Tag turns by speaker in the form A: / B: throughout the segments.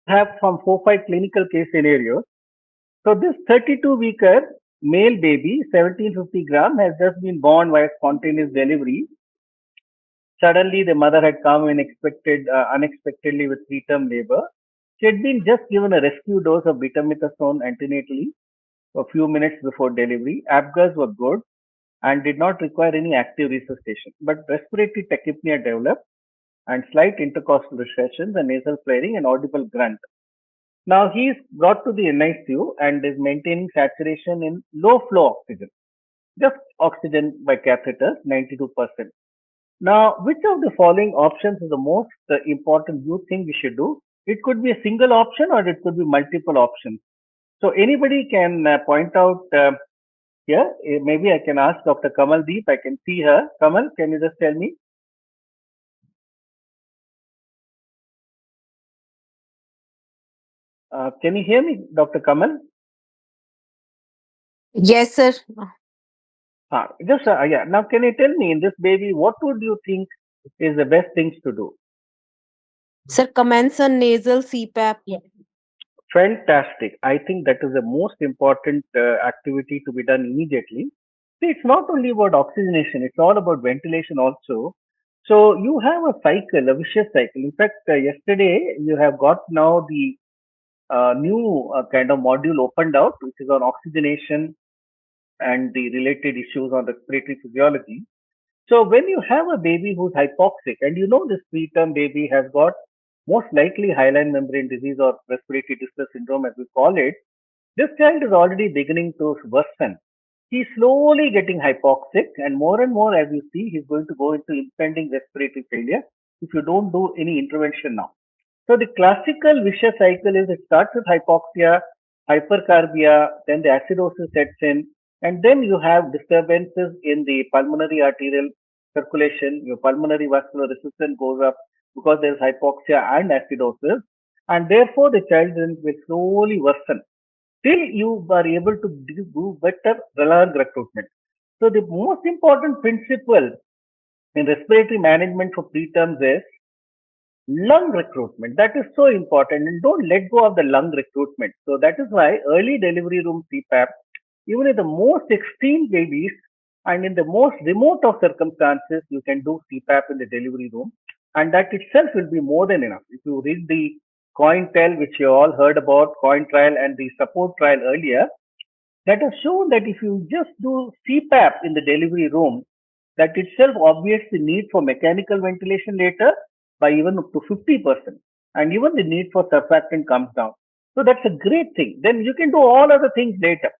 A: have some 4-5 clinical case scenarios. So this 32-weeker male baby, 1750 gram, has just been born via spontaneous delivery. Suddenly, the mother had come unexpectedly with preterm labor. She had been just given a rescue dose of betamethasone antenatally a few minutes before delivery. Apgars were good and did not require any active resuscitation. But respiratory tachypnea developed and slight intercostal recessions and nasal flaring and audible grunt. Now he's got to the NICU and is maintaining saturation in low flow oxygen, just oxygen by catheters, 92%. Now, which of the following options is the most important you think we should do? It could be a single option or it could be multiple options. So anybody can point out here. Maybe I can ask Dr. Kamal Deep. I can see her. Kamal, can you just tell me? Can you hear me, Dr. Kamal?
B: Yes, sir.
A: Yeah. Now, can you tell me in this baby, what would you think is the best things to do?
B: Sir, commence on nasal CPAP.
A: Fantastic. I think that is the most important activity to be done immediately. See, it's not only about oxygenation, it's all about ventilation also. So you have a cycle, a vicious cycle. In fact, yesterday you have got now the new kind of module opened out, which is on oxygenation and the related issues on respiratory physiology. So when you have a baby who's hypoxic, and you know this preterm baby has got most likely hyaline membrane disease or respiratory distress syndrome, as we call it, this child is already beginning to worsen. He's slowly getting hypoxic, and more as you see, he's going to go into impending respiratory failure if you don't do any intervention now. So the classical vicious cycle is it starts with hypoxia, hypercarbia, then the acidosis sets in, and then you have disturbances in the pulmonary arterial circulation. Your pulmonary vascular resistance goes up because there is hypoxia and acidosis, and therefore the child will slowly worsen till you are able to do better lung recruitment. So the most important principle in respiratory management for preterms is lung recruitment. That is so important, and don't let go of the lung recruitment. So that is why early delivery room CPAP, even in the most extreme babies and in the most remote of circumstances, you can do CPAP in the delivery room, and that itself will be more than enough. If you read the COIN-TEL, which you all heard about, COIN trial and the support trial earlier, that has shown that if you just do CPAP in the delivery room, that itself obviates the need for mechanical ventilation later by even up to 50%. And even the need for surfactant comes down. So that's a great thing. Then you can do all other things later.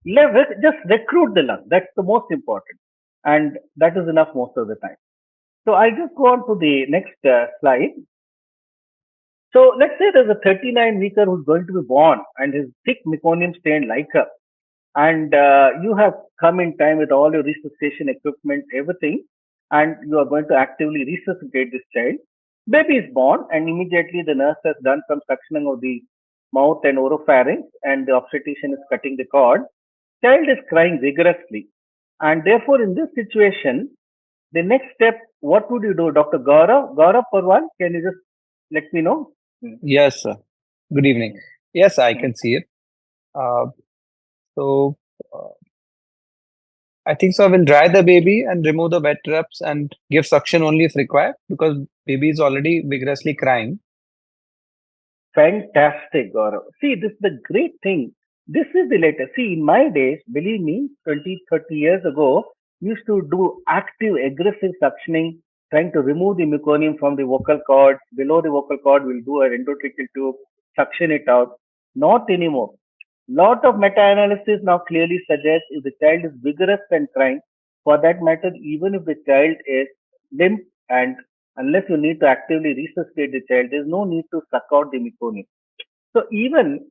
A: Just recruit the lung. That's the most important. And that is enough most of the time. So I'll just go on to the next slide. So let's say there's a 39-weeker who's going to be born and his thick meconium stained liquor, and you have come in time with all your resuscitation equipment, everything, and you are going to actively resuscitate this child. Baby is born, and immediately the nurse has done some suctioning of the mouth and oropharynx, and the obstetrician is cutting the cord. Child is crying vigorously, and therefore, in this situation, the next step, what would you do, Dr. Gaurav? Gaurav Parwan, can you just let me know? Hmm,
C: Yes, sir. Good evening. Yes, I
A: hmm.
C: can see it. Uh, so uh, I think so. I will dry the baby and remove the wet drops and give suction only if required because baby is already vigorously crying.
A: Fantastic, Gaurav. See, this is the great thing. This is the latest. See, in my days, believe me, 20, 30 years ago, we used to do active, aggressive suctioning, trying to remove the meconium from the vocal cord. Below the vocal cord, we'll do an endotracheal tube, suction it out. Not anymore. Lot of meta-analysis now clearly suggests if the child is vigorous and crying, for that matter, even if the child is limp and unless you need to actively resuscitate the child, there's no need to suck out the meconium. So even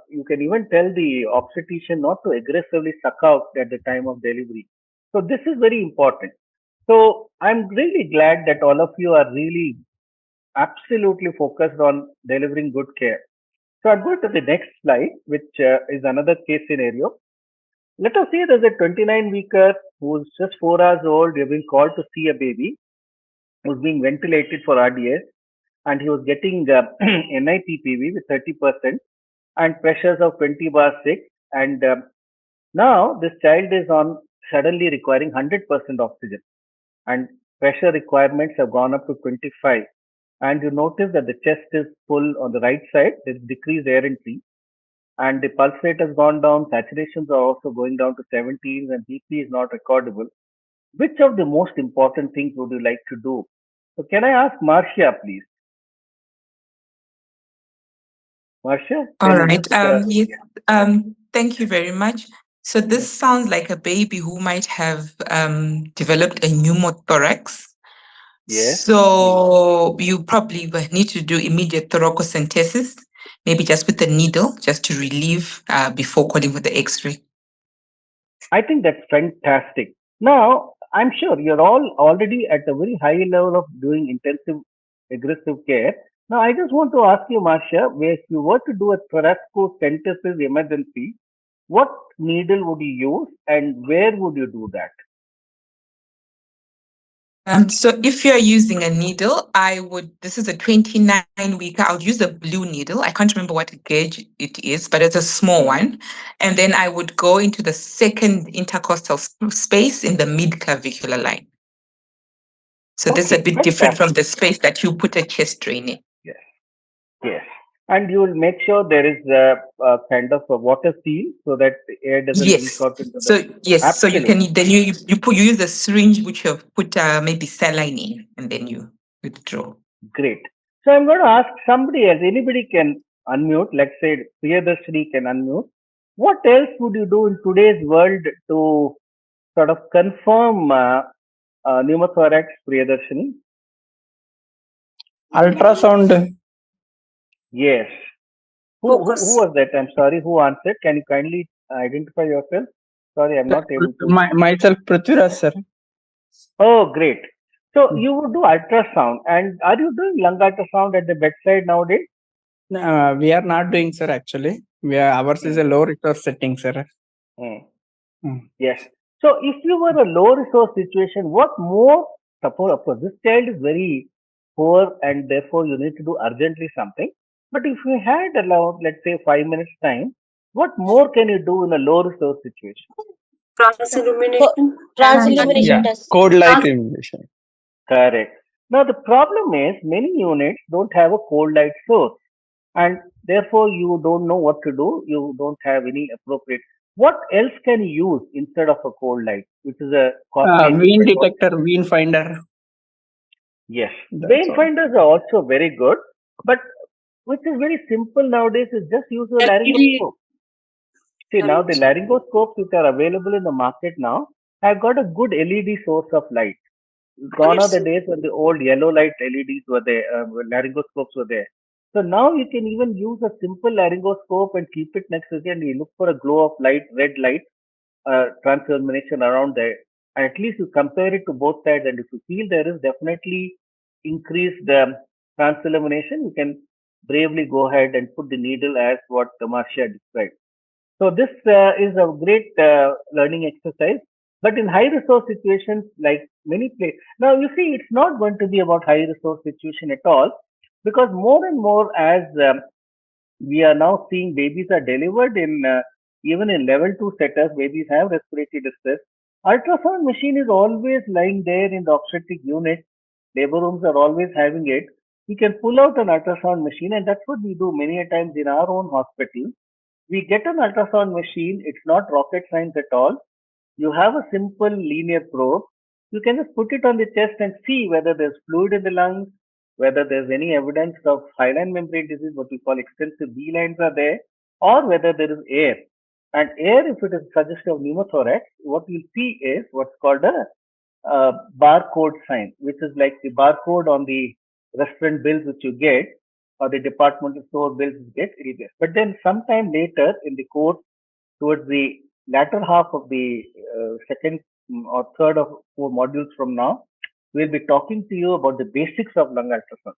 A: you can even tell the obstetrician not to aggressively suck out at the time of delivery. So this is very important. So I'm really glad that all of you are really absolutely focused on delivering good care. So I'll go to the next slide, which is another case scenario. Let us say there's a 29-weeker who's just 4 hours old. You've been called to see a baby who's being ventilated for RDS. and he was getting NIPPV with 30% and pressures of 20 bar 6. And now this child is on suddenly requiring 100% oxygen, and pressure requirements have gone up to 25. And you notice that the chest is full on the right side, there's decreased air entry, and the pulse rate has gone down, saturations are also going down to 17s, and BP is not recordable. Which of the most important things would you like to do? So can I ask Marcia, please? Marcia,
D: All
A: can you
D: right.
A: just,
D: Yes. Thank you very much. So this sounds like a baby who might have developed a pneumothorax.
A: yes.
D: So you probably will need to do immediate thoracocentesis, maybe just with a needle, just to relieve before calling for the X-ray.
A: I think that's fantastic. Now, I'm sure you're all already at a very high level of doing intensive aggressive care. Now, I just want to ask you, Marcia, if you were to do a thoracocentesis emergency, what needle would you use and where would you do that?
D: So if you're using a needle, this is a 29-week, I would use a blue needle. I can't remember what gauge it is, but it's a small one. And then I would go into the second intercostal space in the mid-clavicular line. So this is a
A: Okay,
D: bit different from
A: fantastic.
D: the space that you put a chest drain in.
A: Yes, yes. And you will make sure there is a kind of a water seal so that the air doesn't leak
D: Yes.
A: out into the.
D: So yes, so you can
A: Absolutely.
D: then you use a syringe which you have put maybe saline in, and then you withdraw.
A: Great. So I'm going to ask somebody else. Anybody can unmute. Let's say Priyadarshini can unmute. What else would you do in today's world to sort of confirm pneumothorax, Priyadarshini?
E: Ultrasound.
A: Yes. Who was that? I'm sorry. Who answered? Can you kindly identify yourself? Sorry, I'm not able to.
E: Myself, Prithviraj, sir.
A: Oh, great. So you would do ultrasound. And are you doing lung ultrasound at the bedside nowadays?
E: We are not doing, sir, actually. Ours is a low resource setting, sir.
A: Yes. So if you were a low resource situation, what more, suppose, of course, this child is very poor and therefore you need to do urgently something. But if you had allowed, let's say, 5 minutes time, what more can you do in a low resource situation?
B: Transillumination test.
E: Cold light illumination.
A: Correct. Now the problem is many units don't have a cold light source, and therefore you don't know what to do. You don't have any appropriate. What else can you use instead of a cold light, which is a costly
E: Vein
A: equipment?
E: detector, vein finder.
A: Yes,
E: That's
A: vein
E: all.
A: finders are also very good, but which is very simple nowadays is just use a laryngoscope. See, now the laryngoscopes which are available in the market now have got a good LED source of light. Gone are the days when the old yellow light LEDs were there, laryngoscopes were there. So now you can even use a simple laryngoscope and keep it next to it, and you look for a glow of light, red light, transillumination around there. And at least you compare it to both sides, and if you feel there is definitely increased transillumination, you can bravely go ahead and put the needle as what Marcia described. So this is a great learning exercise. But in high resource situations, like many places, now you see, it's not going to be about high resource situation at all, because more and more as we are now seeing babies are delivered in even in level 2 setups, babies have respiratory distress. Ultrasound machine is always lying there in the obstetric unit. Labor rooms are always having it. We can pull out an ultrasound machine, and that's what we do many a times in our own hospital. We get an ultrasound machine. It's not rocket science at all. You have a simple linear probe. You can just put it on the chest and see whether there's fluid in the lungs, whether there's any evidence of hyaline membrane disease, what we call extensive B lines are there, or whether there is air. And air, if it is suggestive of pneumothorax, what you'll see is what's called a barcode sign, which is like the barcode on the restaurant bills which you get, or the departmental store bills you get, it is there. But then sometime later in the course, towards the latter half of the second or third of 4 modules from now, we'll be talking to you about the basics of lung ultrasound.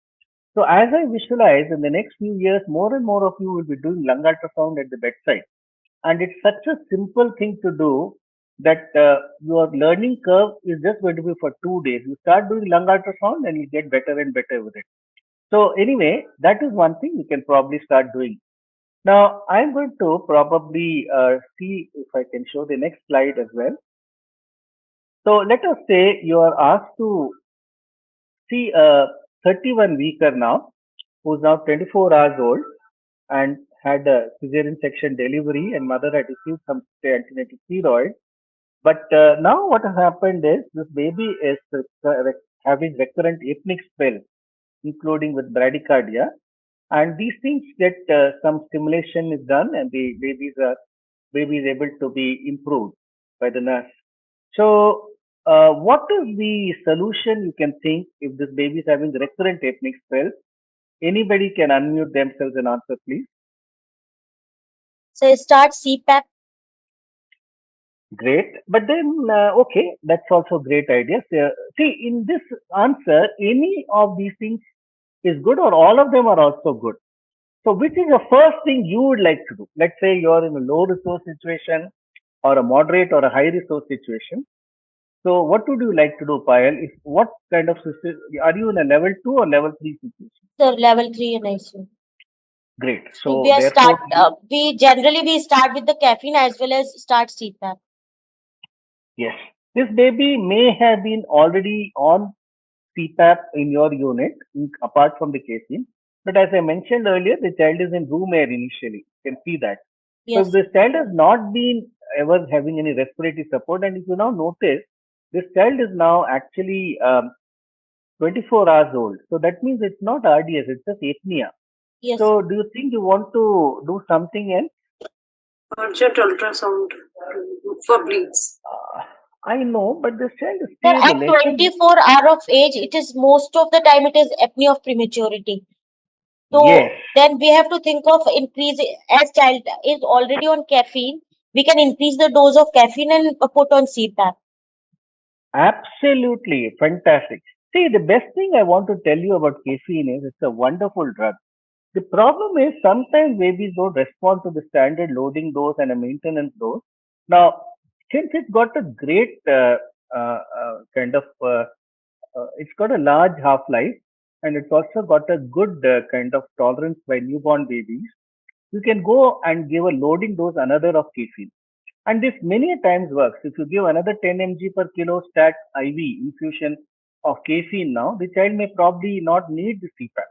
A: So as I visualize in the next few years, more and more of you will be doing lung ultrasound at the bedside. And it's such a simple thing to do that your learning curve is just going to be for 2 days. You start doing lung ultrasound and you get better and better with it. So anyway, that is one thing you can probably start doing. Now, I'm going to probably see if I can show the next slide as well. So let us say you are asked to see a 31 weeker now, who's now 24 hours old and had a cesarean section delivery, and mother had received some antenatal steroid. But now what has happened is this baby is having recurrent apneic spell, including with bradycardia, and these things get some stimulation is done, and the baby is able to be improved by the nurse. So, what is the solution you can think if this baby is having recurrent apneic spells? Anybody can unmute themselves and answer, please.
F: So start CPAP.
A: Great, but then okay, that's also a great idea. So, see, in this answer, any of these things is good, or all of them are also good. So, which is the first thing you would like to do? Let's say you're in a low resource situation, or a moderate or a high resource situation. So, what would you like to do, Payal? If what kind of system are you in a level 2 or level 3 situation?
F: So level 3 and ICU.
A: Great.
F: So
A: So,
F: we are
A: therefore,
F: we generally start with the caffeine as well as start CPAP.
A: yes, this baby may have been already on CPAP in your unit, apart from the casein. But as I mentioned earlier, the child is in room air initially. You can see that. So if
F: Yes.
A: this child has not been ever having any respiratory support, and if you now notice, this child is now actually 24 hours old. So that means it's not RDS, it's just apnea.
F: Yes.
A: So do you think you want to do something else?
G: Urgent ultrasound for bleeds.
A: I know, but this child is
F: Sir, at
A: stable.
F: 24 hour of age, it is most of the time it is apnea of prematurity. So
A: Yes.
F: then we have to think of increase, as child is already on caffeine, we can increase the dose of caffeine and put on CPAP.
A: Absolutely. Fantastic. See, the best thing I want to tell you about caffeine is it's a wonderful drug. The problem is sometimes babies don't respond to the standard loading dose and a maintenance dose. Now, since it's got a great kind of, it's got a large half life, and it's also got a good kind of tolerance by newborn babies, you can go and give a loading dose another of caffeine. And this many a times works. If you give another 10 mg per kilo stat IV infusion of caffeine now, the child may probably not need the CPAP.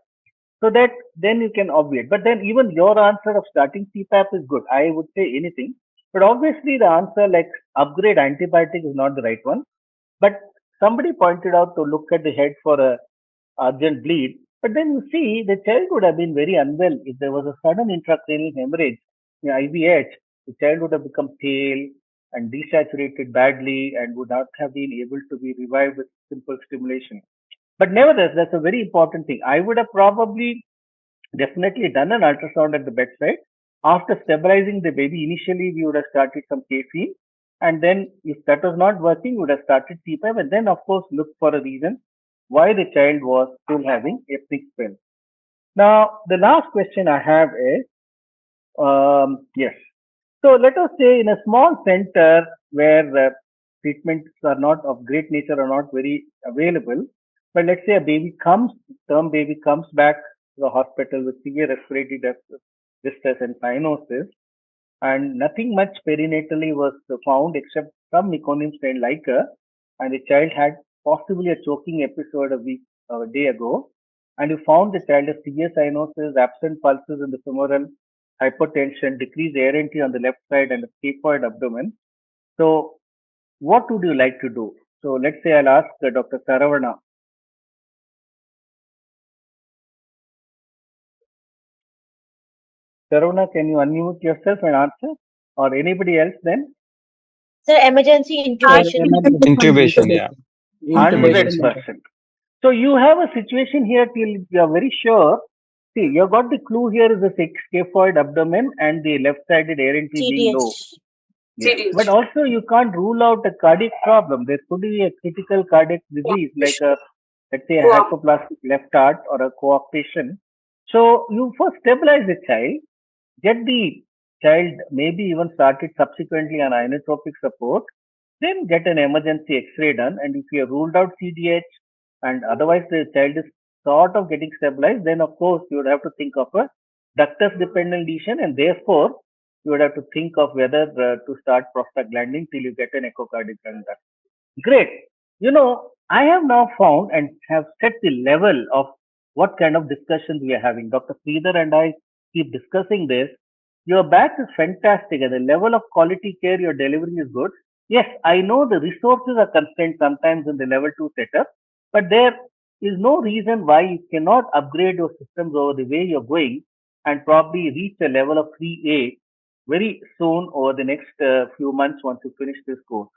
A: So that then you can obviate. But then even your answer of starting CPAP is good. I would say anything. But obviously the answer like upgrade antibiotic is not the right one. But somebody pointed out to look at the head for a urgent bleed. But then you see the child would have been very unwell if there was a sudden intracranial hemorrhage, IVH. The child would have become pale and desaturated badly and would not have been able to be revived with simple stimulation. But nevertheless, that's a very important thing. I would have probably definitely done an ultrasound at the bedside. After stabilizing the baby, initially we would have started some caffeine, and then if that was not working, we would have started CPAP, and then of course look for a reason why the child was still having apneic spell. Now, the last question I have is, yes. So let us say in a small center where treatments are not of great nature or not very available, but let's say a term baby comes back to the hospital with severe respiratory distress and cyanosis, and nothing much perinatally was found except some meconium strain liquor, and the child had possibly a choking episode a day ago, and you found the child has severe cyanosis, absent pulses in the femoral, hypertension, decreased air entry on the left side, and a scaphoid abdomen. So, what would you like to do? So, let's say I'll ask Dr. Saravana. Saravana, can you unmute yourself and answer? Or anybody else then?
F: Sir, emergency intubation.
C: Intubation, yeah.
E: Intubation.
A: 100%. So, you have a situation here till you are very sure. See, you got the clue here is the scaphoid abdomen and the left-sided air entry being low.
F: CDH.
A: Yes.
G: CDH.
A: But also you can't rule out a cardiac problem. There could be a critical cardiac disease like let's say a hypoplastic left heart or a coarctation. So you first stabilize the child, get the child maybe even started subsequently on inotropic support, then get an emergency X-ray done. And if you have ruled out CDH and otherwise the child is sort of getting stabilized, then of course you would have to think of a ductus dependent lesion, and therefore you would have to think of whether to start prostaglandin till you get an echocardiogram done. Great. I have now found and have set the level of what kind of discussions we are having. Dr. Sridhar and I keep discussing this. Your batch is fantastic and the level of quality care you're delivering is good. Yes, I know the resources are constrained sometimes in the level 2 setup, but there is no reason why you cannot upgrade your systems over the way you're going and probably reach a level of 3A very soon over the next few months once you finish this course.